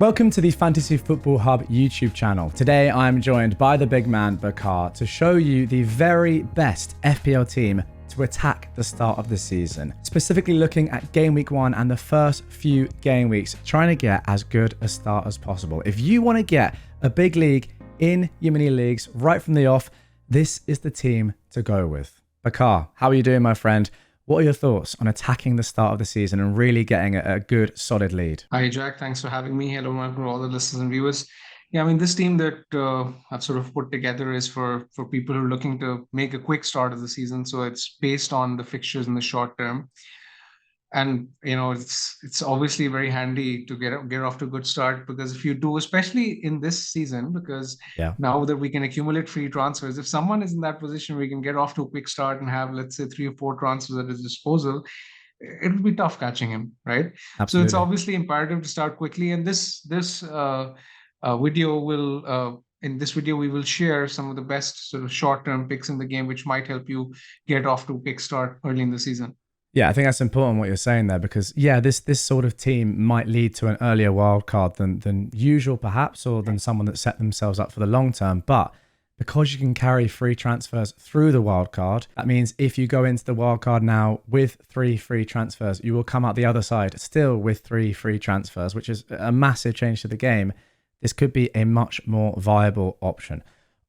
Welcome to the Fantasy Football Hub YouTube channel. Today I'm joined by the big man Bakar to show you the very best FPL team to attack the start of the season. Specifically looking at game week 1 and the first few game weeks, trying to get as good a start as possible. If you want to get a big league in your mini leagues right from the off, this is the team to go with. Bakar, how are you doing, my friend? What are your thoughts on attacking the start of the season and really getting a good, solid lead? Hi, Jack. Thanks for having me. Hello, Mark, to all the listeners and viewers. Yeah, I mean, this team that I've sort of put together is for people who are looking to make a quick start of the season. So it's based on the fixtures in the short term. And, you know, it's obviously very handy to get off to a good start, because if you do, especially in this season, because now that we can accumulate free transfers, if someone is in that position where we can get off to a quick start and have, let's say, 3 or 4 transfers at his disposal, it will be tough catching him, right? Absolutely. So it's obviously imperative to start quickly. And this video will in this video we will share some of the best sort of short-term picks in the game, which might help you get off to a quick start early in the season. Yeah, I think that's important what you're saying there, because this sort of team might lead to an earlier wildcard than usual perhaps, or than someone that set themselves up for the long term. But because you can carry free transfers through the wildcard, that means if you go into the wildcard now with 3 free transfers, you will come out the other side still with 3 free transfers, which is a massive change to the game. This could be a much more viable option.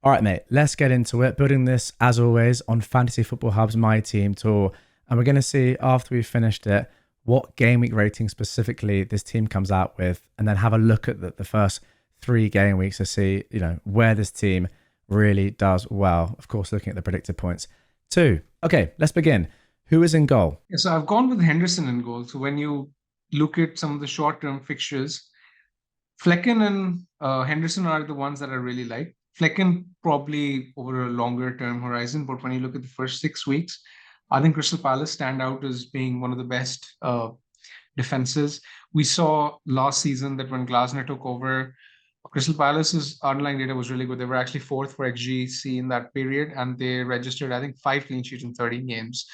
All right, mate, let's get into it. Building this, as always, on Fantasy Football Hub's My Team tour. And we're going to see, after we've finished it, what game week rating specifically this team comes out with, and then have a look at the first 3 game weeks to see, where this team really does well. Of course, looking at the predicted points too. Okay, let's begin. Who is in goal? Yeah, so I've gone with Henderson in goal. So when you look at some of the short-term fixtures, Flecken and Henderson are the ones that I really like. Flecken probably over a longer-term horizon, but when you look at the first 6 weeks, I think Crystal Palace stand out as being one of the best defenses. We saw last season that when Glasner took over, Crystal Palace's underlying data was really good. They were actually 4th for XGC in that period, and they registered, I think, 5 clean sheets in 13 games.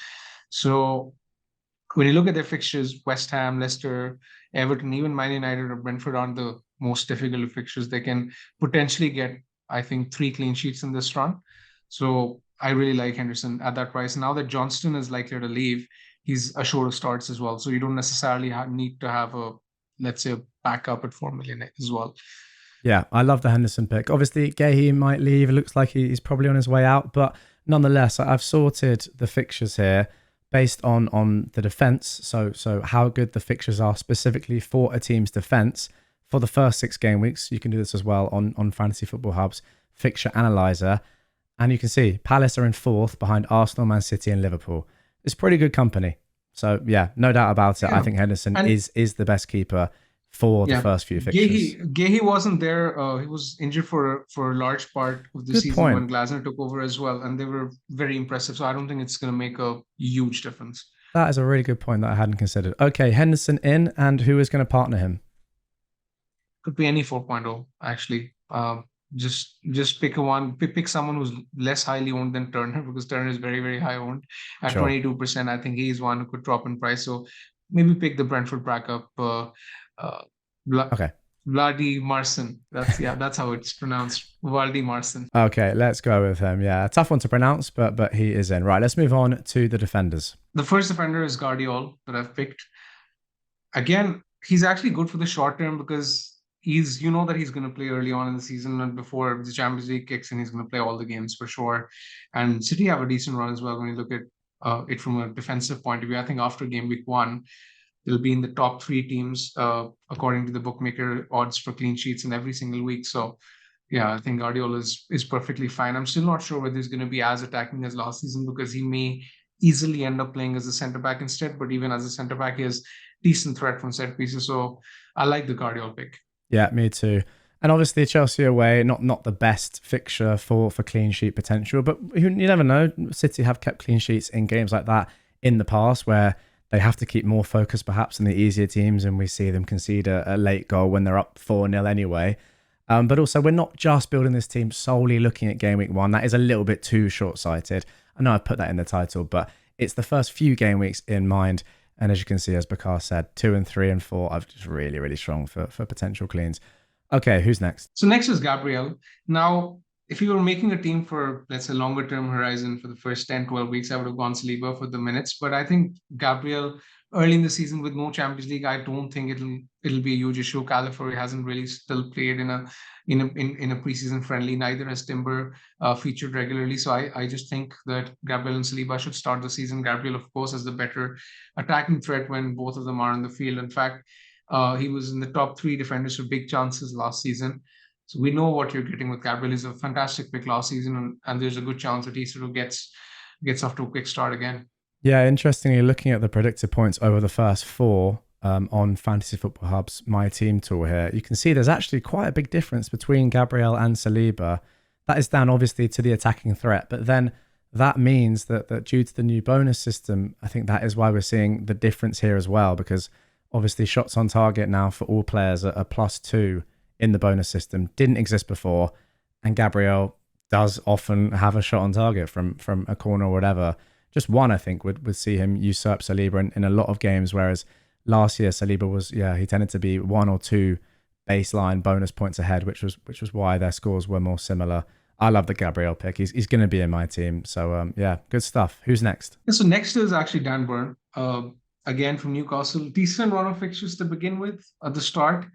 So when you look at their fixtures, West Ham, Leicester, Everton, even Man United or Brentford aren't the most difficult of fixtures. They can potentially get, I think, 3 clean sheets in this run. So I really like Henderson at that price. Now that Johnston is likely to leave, he's assured of starts as well. So you don't necessarily need to have let's say, a backup at 4 million as well. Yeah, I love the Henderson pick. Obviously, Gahey might leave. It looks like he's probably on his way out. But nonetheless, I've sorted the fixtures here based on the defence. So how good the fixtures are specifically for a team's defence for the first 6 game weeks. You can do this as well on Fantasy Football Hub's Fixture Analyzer. And you can see Palace are in 4th behind Arsenal, Man City and Liverpool. It's pretty good company. So, yeah, no doubt about it. Yeah. I think Henderson is the best keeper for the first few fixtures. Gahey wasn't there. He was injured for a large part of the season when Glasner took over as well. And they were very impressive. So I don't think it's going to make a huge difference. That is a really good point that I hadn't considered. Okay, Henderson in, and who is going to partner him? Could be any 4.0, actually. Just pick pick someone who's less highly owned than Turner, because Turner is very, very high owned at 22%. I think he's one who could drop in price. So maybe pick the Brentford backup, Vladi Marcin. That's how it's pronounced. Vladi Marcin. Okay, let's go with him. Yeah, tough one to pronounce, but he is in. Right, let's move on to the defenders. The first defender is Guardiola that I've picked. Again, he's actually good for the short term, because he's that he's going to play early on in the season, and before the Champions League kicks in, he's going to play all the games for sure. And City have a decent run as well when you look at it from a defensive point of view. I think after game week 1, they'll be in the top 3 teams according to the bookmaker odds for clean sheets in every single week. So yeah, I think Guardiola is perfectly fine. I'm still not sure whether he's going to be as attacking as last season, because he may easily end up playing as a centre back instead. But even as a centre back, he has decent threat from set pieces. So I like the Guardiola pick. Yeah, me too. And obviously Chelsea away, not the best fixture for clean sheet potential, but you never know. City have kept clean sheets in games like that in the past, where they have to keep more focus perhaps than the easier teams, and we see them concede a late goal when they're up 4-0 anyway. But also, we're not just building this team solely looking at game week 1. That is a little bit too short-sighted. I know I've put that in the title, but it's the first few game weeks in mind. And as you can see, as Bakar said, 2 and 3 and 4 are just really, really strong for potential cleans. Okay, who's next? So next is Gabriel. Now, if you were making a team for, let's say, longer term horizon for the first 10, 12 weeks, I would have gone Saliba for the minutes. But I think Gabriel early in the season with no Champions League, I don't think it'll be a huge issue. Calafiori hasn't really still played in a preseason friendly. Neither has Timber featured regularly. So I just think that Gabriel and Saliba should start the season. Gabriel, of course, has the better attacking threat when both of them are on the field. In fact, he was in the top three defenders for big chances last season. So we know what you're getting with Gabriel. He's a fantastic pick last season, and there's a good chance that he sort of gets off to a quick start again. Yeah, interestingly, looking at the predicted points over the first four on Fantasy Football Hub's My Team tool here, you can see there's actually quite a big difference between Gabriel and Saliba. That is down obviously to the attacking threat, but then that means that due to the new bonus system, I think that is why we're seeing the difference here as well, because obviously shots on target now for all players are +2 in the bonus system. Didn't exist before, and Gabriel does often have a shot on target from a corner or whatever. Just one, I think, would see him usurp Saliba in a lot of games, whereas last year Saliba was, he tended to be 1 or 2 baseline bonus points ahead, which was why their scores were more similar. I love the Gabriel pick. He's going to be in my team. So, good stuff. Who's next? Yeah, so next is actually Dan Burn. Again, from Newcastle. Decent run of fixtures to begin with at the start.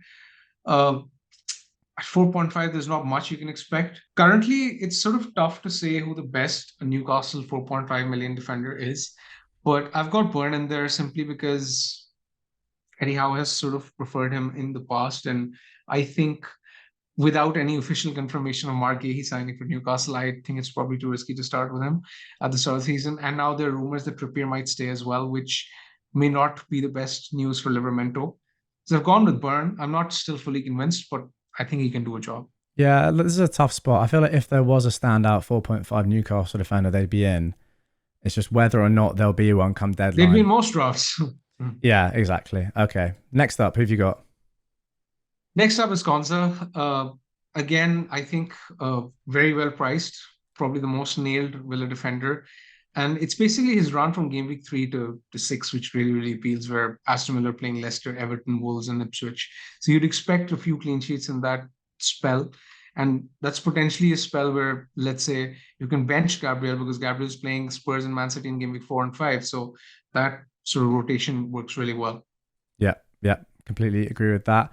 At 4.5, there's not much you can expect. Currently, it's sort of tough to say who the best Newcastle 4.5 million defender is. But I've got Burn in there simply because Eddie Howe has sort of preferred him in the past. And I think without any official confirmation of Mark Gahey signing for Newcastle, I think it's probably too risky to start with him at the start of the season. And now there are rumors that Trippier might stay as well, which may not be the best news for Livermento. So I've gone with Burn. I'm not still fully convinced, but I think he can do a job. Yeah, this is a tough spot. I feel like if there was a standout 4.5 Newcastle defender, they'd be in. It's just whether or not there'll be one come deadline. They'd be in most drafts. Yeah, exactly. Okay. Next up, who've you got? Next up is Konza. Again, I think very well priced, probably the most nailed Villa defender. And it's basically his run from game week 3 to 6, which really, really appeals, where Aston Villa playing Leicester, Everton, Wolves, and Ipswich. So you'd expect a few clean sheets in that spell. And that's potentially a spell where, let's say, you can bench Gabriel because Gabriel's playing Spurs and Man City in game week 4 and 5. So that sort of rotation works really well. Yeah, completely agree with that.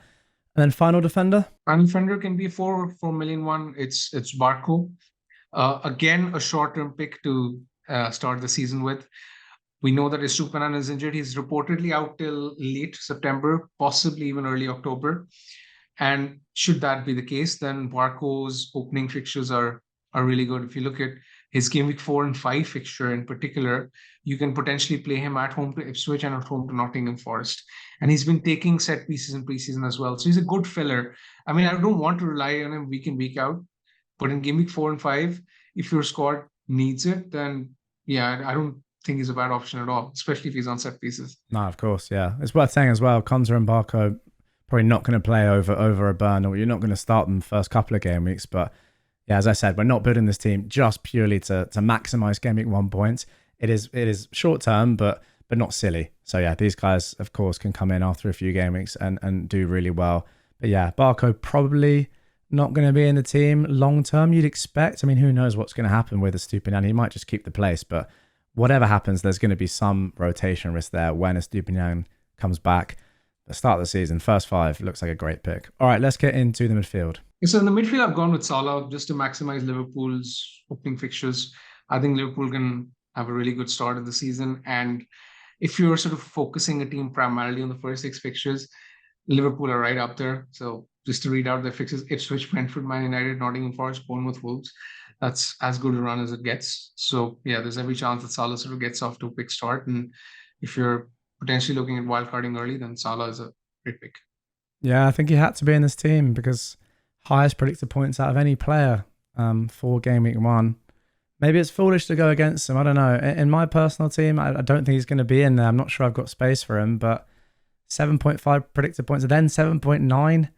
And then final defender? Final defender can be 4 million one. It's Barco. Again, a short-term pick to start the season with. We know that Estupiñán is injured. He's reportedly out till late September, possibly even early October. And should that be the case, then Barco's opening fixtures are really good. If you look at his game week 4 and 5 fixture in particular, you can potentially play him at home to Ipswich and at home to Nottingham Forest. And he's been taking set pieces in preseason as well. So he's a good filler. I mean, I don't want to rely on him week in, week out. But in game week 4 and 5, if your squad needs it, then I don't think he's a bad option at all, especially if he's on set pieces. No, of course, yeah. It's worth saying as well, Konza and Barco probably not going to play over a Burn, or you're not going to start them first couple of game weeks. But yeah, as I said, we're not building this team just purely to maximize game week 1 points. It is short term, but not silly. So yeah, these guys, of course, can come in after a few game weeks and do really well. But yeah, Barco probably not going to be in the team long term, you'd expect. I mean, who knows what's going to happen with Estupiñán? He might just keep the place, but whatever happens, there's going to be some rotation risk there when Estupiñán comes back. The start of the season, first 5, looks like a great pick. All right, let's get into the midfield. So in the midfield, I've gone with Salah just to maximize Liverpool's opening fixtures. I think Liverpool can have a really good start of the season. And if you're sort of focusing a team primarily on the first 6 fixtures, Liverpool are right up there. So just to read out their fixtures: Ipswich, Brentford, Man United, Nottingham Forest, Bournemouth, Wolves. That's as good a run as it gets. So yeah, there's every chance that Salah sort of gets off to a quick start. And if you're potentially looking at wildcarding early, then Salah is a great pick. Yeah, I think he had to be in this team because highest predicted points out of any player for game week 1. Maybe it's foolish to go against him. I don't know. In my personal team, I don't think he's going to be in there. I'm not sure I've got space for him, but 7.5 predicted points, and then 7.9.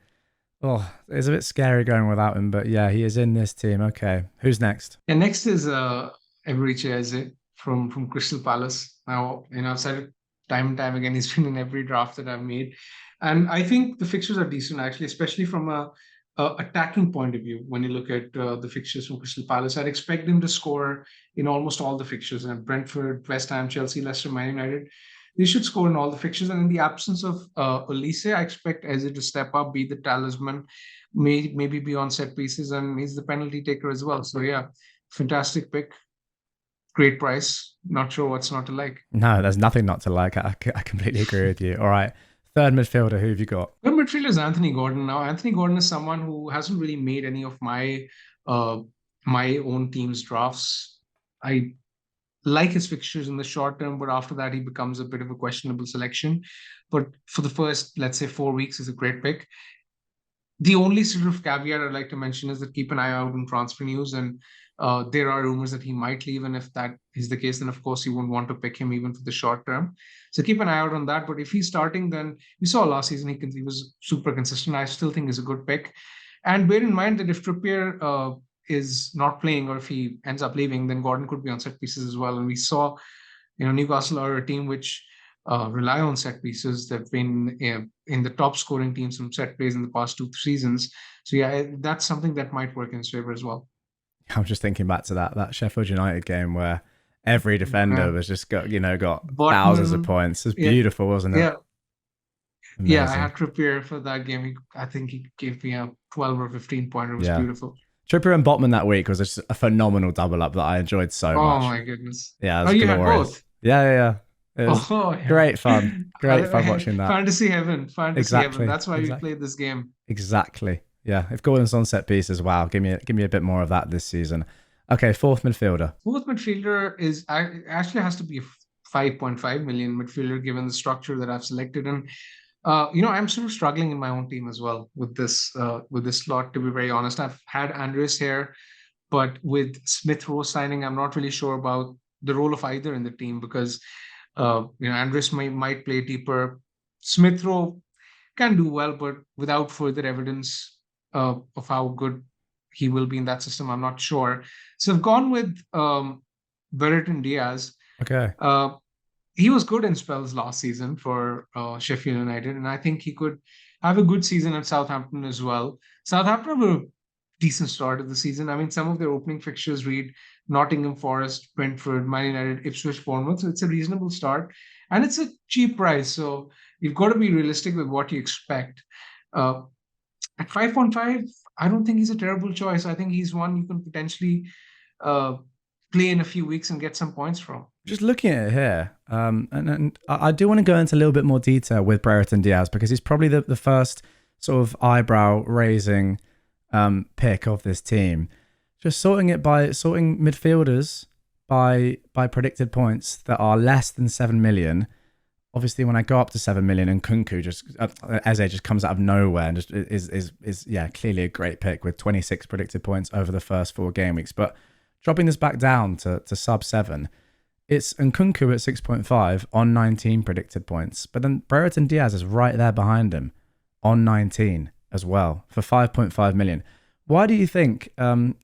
Oh, it's a bit scary going without him, but yeah, he is in this team. Okay, who's next? And next is Eberechi Eze from Crystal Palace. Now, I've said it time and time again. He's been in every draft that I've made. And I think the fixtures are decent, actually, especially from a attacking point of view. When you look at the fixtures from Crystal Palace, I'd expect him to score in almost all the fixtures. And Brentford, West Ham, Chelsea, Leicester, Man United, they should score in all the fixtures. And in the absence of Olise, I expect Eze to step up, be the talisman, maybe be on set pieces, and he's the penalty taker as well. So yeah, fantastic pick. Great price. Not sure what's not to like. No, there's nothing not to like. I completely agree with you. All right. Third midfielder, who have you got? The midfielder is Anthony Gordon. Now, Anthony Gordon is someone who hasn't really made any of uh, my own team's drafts. I like his fixtures in the short term, but after that, he becomes a bit of a questionable selection. But for the first, let's say, 4 weeks, is a great pick. The only sort of caveat I'd like to mention is that keep an eye out on transfer news, and there are rumors that he might leave. And if that is the case, then of course you wouldn't want to pick him even for the short term. So keep an eye out on that. But if he's starting, then we saw last season he was super consistent. I still think is a good pick. And bear in mind that if Trippier is not playing, or if he ends up leaving, then Gordon could be on set pieces as well. And we saw, Newcastle are a team which rely on set pieces. They've been in the top scoring teams from set plays in the past 2 seasons. So yeah, that's something that might work in his favor as well. I'm just thinking back to that Sheffield United game where every defender Yeah. was just got thousands of Botman, points. It's yeah, beautiful, wasn't it? yeah, yeah. I Amazing. had Trippier for that game. I think he gave me a 12 or 15 pointer. It was Yeah. beautiful. Trippier and Botman that week was just a phenomenal double up that I enjoyed so Oh much. my goodness. Yeah, it Oh, was you had glorious. both. Yeah. It was Oh yeah. great fun. Great fun watching that. Fantasy heaven. Fantasy heaven. Exactly. That's why we played this game. Exactly. Yeah. If Gordon's on set pieces, wow, give me a bit more of that this season. Okay, fourth midfielder. Fourth midfielder is actually has to be a 5.5 million midfielder given the structure that I've selected. And I'm sort of struggling in my own team as well with this slot. To be very honest, I've had Andres here, but with Smith Rowe signing, I'm not really sure about the role of either in the team because Andres might play deeper. Smith Rowe can do well, but without further evidence of how good he will be in that system, I'm not sure. So I've gone with Brereton Diaz. Okay. He was good in spells last season for Sheffield United, and I think he could have a good season at Southampton as well. Southampton have a decent start of the season. I mean, some of their opening fixtures read Nottingham Forest, Brentford, Man United, Ipswich, Bournemouth. So it's a reasonable start, and it's a cheap price. So you've got to be realistic with what you expect. At 5.5, I don't think he's a terrible choice. I think he's one you can potentially uh, play in a few weeks and get some points from. Just looking at it here, and I do want to go into a little bit more detail with Brereton Diaz because he's probably the first sort of eyebrow raising pick of this team. Just sorting midfielders by predicted points that are less than 7 million. Obviously, when I go up to 7 million and Kunku Eze just comes out of nowhere and just is clearly a great pick with 26 predicted points over the first 4 game weeks. But dropping this back down to sub 7, it's Nkunku at 6.5 on 19 predicted points. But then Brereton Diaz is right there behind him on 19 as well for 5.5 million. Why do you think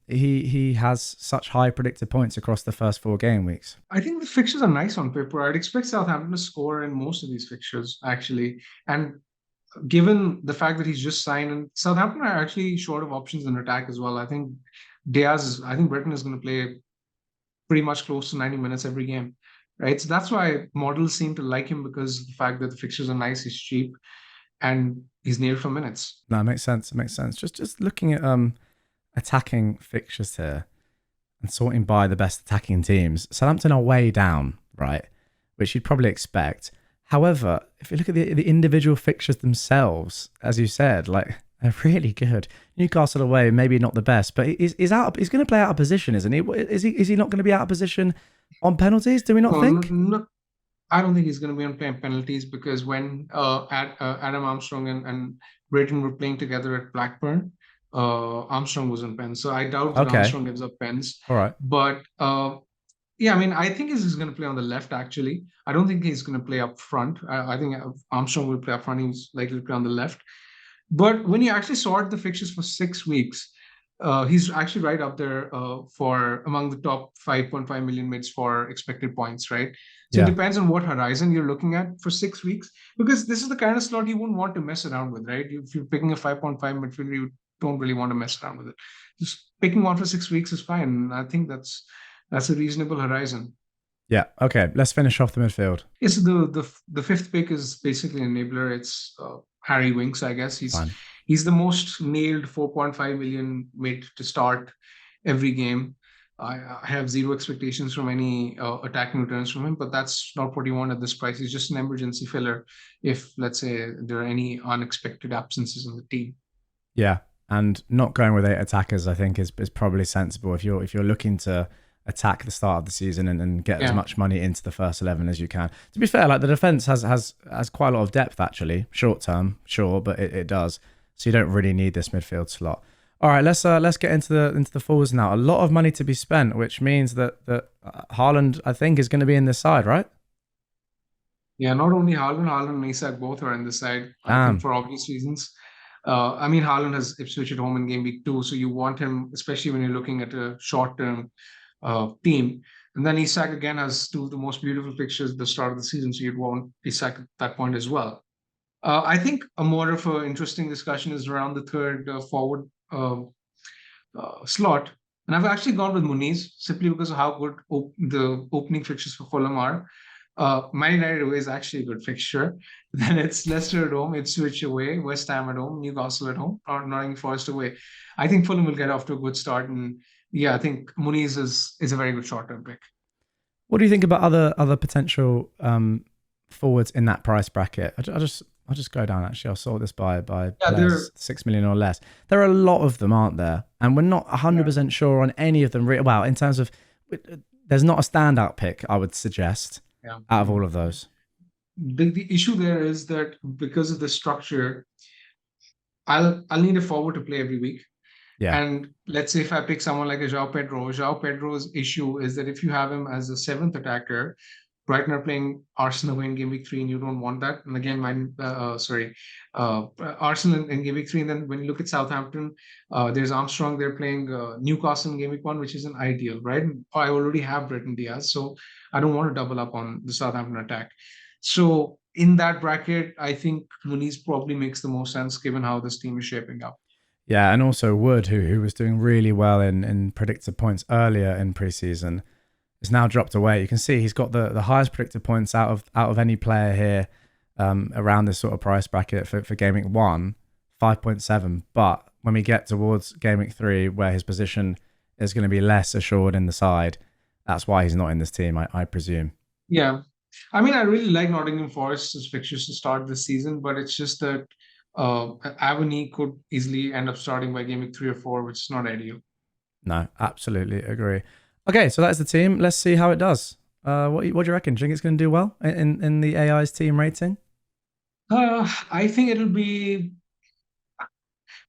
he has such high predicted points across the first 4 game weeks? I think the fixtures are nice on paper. I'd expect Southampton to score in most of these fixtures, actually. And given the fact that he's just signed, and Southampton are actually short of options in attack as well. I think Brereton is going to play pretty much close to 90 minutes every game, right? So that's why models seem to like him because of the fact that the fixtures are nice, he's cheap, and he's near for minutes. No, it makes sense. It makes sense. Just looking at attacking fixtures here and sorting by the best attacking teams. Southampton are way down, right? Which you'd probably expect. However, if you look at the individual fixtures themselves, as you said, like they're really good. Newcastle away, maybe not the best, but he's going to play out of position, isn't he? Is he not going to be out of position on penalties? Do we not think? No, I don't think he's going to be on playing penalties because when Adam Armstrong and Brayton were playing together at Blackburn, Armstrong was on pens. So I doubt that Armstrong gives up pens. All right. But yeah, I mean, I think he's going to play on the left, actually. I don't think he's going to play up front. I think Armstrong will play up front. He's likely to play on the left. But when you actually sort the fixtures for 6 weeks, He's actually right up there for among the top 5.5 million mids for expected points, right? So it Yeah. depends on what horizon you're looking at for 6 weeks, because this is the kind of slot you wouldn't want to mess around with, right? If you're picking a 5.5 midfielder, you don't really want to mess around with it. Just picking one for 6 weeks is fine. I think that's a reasonable horizon. Yeah. Okay. Let's finish off the midfield. Yes, the fifth pick is basically an enabler. It's Harry Winks, I guess. Fine. He's the most nailed 4.5 million mid to start every game. I have zero expectations from any attacking returns from him, but that's not what you want at this price. He's just an emergency filler if, let's say, there are any unexpected absences in the team. Yeah. And not going with 8 attackers, I think, is probably sensible if you're looking to attack the start of the season and get as Yeah. much money into the first 11 as you can. To be fair, like the defense has quite a lot of depth actually. Short term, sure, but it does. So you don't really need this midfield slot. All right, let's get into the forwards now. A lot of money to be spent, which means that Haaland, I think, is going to be in this side, right? Yeah, not only Haaland and Isak both are in the side, I think Damn. for obvious reasons. I mean, Haaland has Ipswich at home in game week 2, so you want him, especially when you're looking at a short-term team. And then Isak again has two of the most beautiful pictures at the start of the season, so you'd want Isak at that point as well. I think a more of an interesting discussion is around the third forward slot. And I've actually gone with Muniz simply because of how good the opening fixtures for Fulham are. Man United away is actually a good fixture. Then it's Leicester at home, Ipswich away, West Ham at home, Newcastle at home, or Nottingham Forest away. I think Fulham will get off to a good start, and yeah, I think Muniz is a very good short-term pick. What do you think about other potential forwards in that price bracket? I'll just go down actually. I saw this by Yeah, players 6 million or less. There are a lot of them, aren't there? And we're not yeah, 100% sure on any of them. Well, in terms of there's not a standout pick, I would suggest, yeah. out of all of those. The issue there is that because of the structure, I'll need a forward to play every week. Yeah. And let's say if I pick someone like a João Pedro's issue is that if you have him as a seventh attacker, Brighton are playing Arsenal in game week 3, and you don't want that. And again, Arsenal in game week 3. And then when you look at Southampton, there's Armstrong. They're playing Newcastle in game week 1, which isn't ideal, right? I already have Breton Diaz, so I don't want to double up on the Southampton attack. So in that bracket, I think Muniz probably makes the most sense given how this team is shaping up. Yeah, and also Wood, who was doing really well in predicted points earlier in preseason, has now dropped away. You can see he's got the highest predicted points out of any player here around this sort of price bracket for gaming 1, 5.7. But when we get towards gaming 3, where his position is going to be less assured in the side, that's why he's not in this team, I presume. Yeah. I mean, I really like Nottingham Forest's fixtures to start this season, but it's just that Avani could easily end up starting by game week 3 or 4, which is not ideal. No, absolutely agree. Okay, so that's the team. Let's see how it does. What do you reckon? Do you think it's going to do well in the AI's team rating? I think it'll be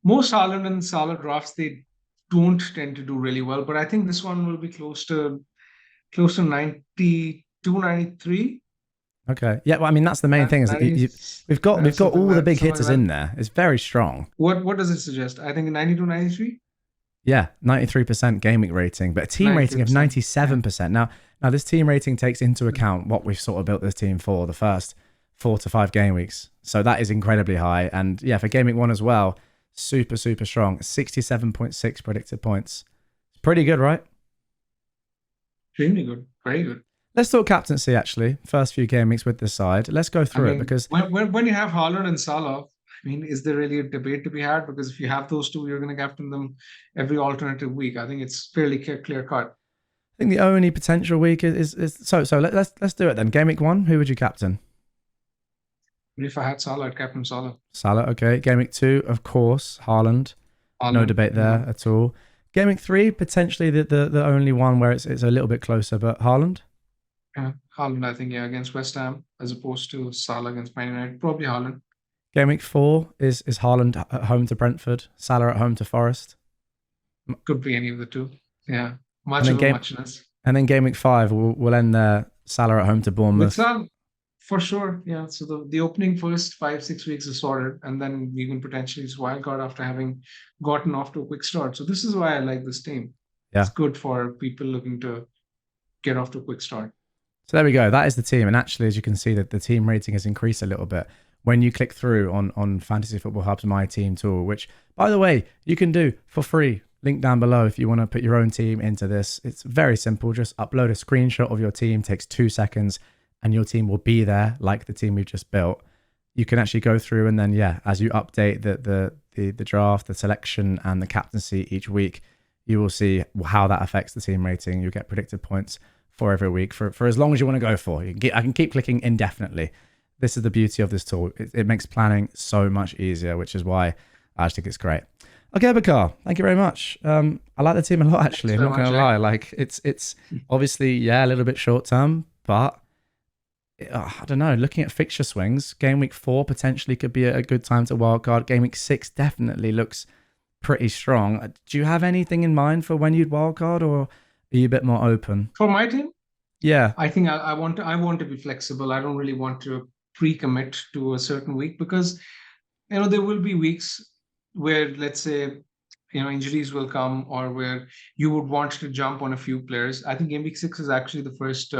most Haaland and Salah drafts, they don't tend to do really well, but I think this one will be close to 92, 93. Okay. Yeah. Well, I mean, that's the main thing is that 90, we've got something all the like big something hitters like in that. there. It's very strong. What does it suggest? I think 92, 93? Yeah, 93% gaming rating, but a team rating of 93%. Yeah. 97%. Now this team rating takes into account what we've sort of built this team for the first 4 to 5 game weeks. So that is incredibly high. And yeah, for gaming 1 as well, super, super strong. 67.6 predicted points. It's pretty good, right? Extremely good. Very good. Let's talk captaincy, actually. First few game weeks with this side. Let's go I through it mean, because when you have Haaland and Salah, I mean, is there really a debate to be had? Because if you have those two, you're going to captain them every alternative week. I think it's fairly clear cut. I think the only potential week is so let's do it then. Game week 1, who would you captain? If I had Salah, I'd captain Salah. Salah, okay. Game week 2, of course, Haaland. No Haaland, debate there at all. Game week 3, potentially the only one where it's a little bit closer, but Haaland. yeah, Haaland, I think, yeah, against West Ham as opposed to Salah against Man United. Probably Haaland. Game week 4 is Haaland at home to Brentford, Salah at home to Forest. Could be any of the two. Yeah, And much then of a muchness. game week 5 we'll end there. Salah at home to With Bournemouth. Salah, For sure, yeah. So the opening first 5 6 weeks is sorted, and then we can potentially just wildcard after having gotten off to a quick start. So this is why I like this team. It's Yeah. good for people looking to get off to a quick start. So there we go. That is the team. And actually, as you can see, that the team rating has increased a little bit when you click through on Fantasy Football Hub's My Team tool, which, by the way, you can do for free. Link down below if you want to put your own team into this. It's very simple. Just upload a screenshot of your team, takes 2 seconds, and your team will be there like the team we've just built. You can actually go through and then, yeah, as you update the draft, the selection, and the captaincy each week, you will see how that affects the team rating. You'll get predicted points for every week for as long as you want to go for. I can keep clicking indefinitely. This is the beauty of this tool. It makes planning so much easier, which is why I just think it's great. Okay, Bakar, thank you very much. I like the team a lot, actually. I'm not going to lie. Like it's obviously, yeah, a little bit short term, but I don't know. Looking at fixture swings, game week 4 potentially could be a good time to wildcard. Game week 6 definitely looks pretty strong. Do you have anything in mind for when you'd wildcard, or are you a bit more open? For my team, Yeah. I think I want to be flexible. I don't really want to pre-commit to a certain week because there will be weeks where, let's say, injuries will come, or where you would want to jump on a few players. I think game week 6 is actually the first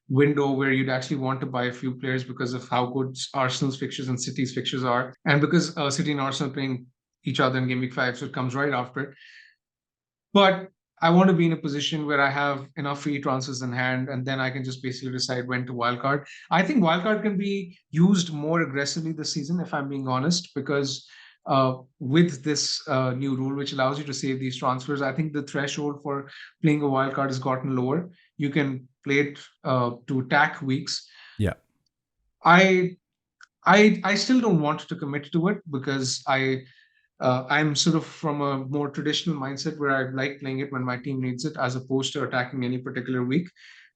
window where you'd actually want to buy a few players because of how good Arsenal's fixtures and City's fixtures are, and because City and Arsenal playing each other in game week 5, so it comes right after it. But I want to be in a position where I have enough free transfers in hand, and then I can just basically decide when to wildcard. I think wildcard can be used more aggressively this season, if I'm being honest, because with this new rule, which allows you to save these transfers, I think the threshold for playing a wildcard has gotten lower. You can play it to attack weeks. Yeah. I still don't want to commit to it because I'm sort of from a more traditional mindset where I like playing it when my team needs it, as opposed to attacking any particular week.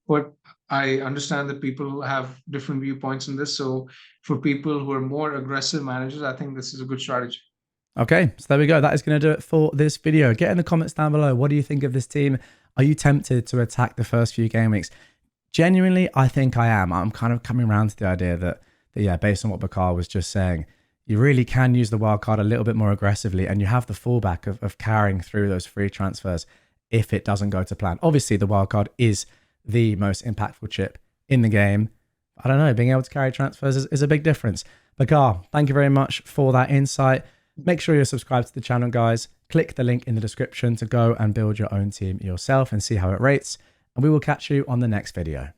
But I understand that people have different viewpoints in this. So for people who are more aggressive managers, I think this is a good strategy. Okay, so there we go. That is going to do it for this video. Get in the comments down below. What do you think of this team? Are you tempted to attack the first few game weeks? Genuinely, I think I am. I'm kind of coming around to the idea that yeah, based on what Bakar was just saying, you really can use the wildcard a little bit more aggressively, and you have the fallback of carrying through those free transfers if it doesn't go to plan. Obviously, the wildcard is the most impactful chip in the game. I don't know, being able to carry transfers is a big difference. Bakar, thank you very much for that insight. Make sure you're subscribed to the channel, guys. Click the link in the description to go and build your own team yourself and see how it rates. And we will catch you on the next video.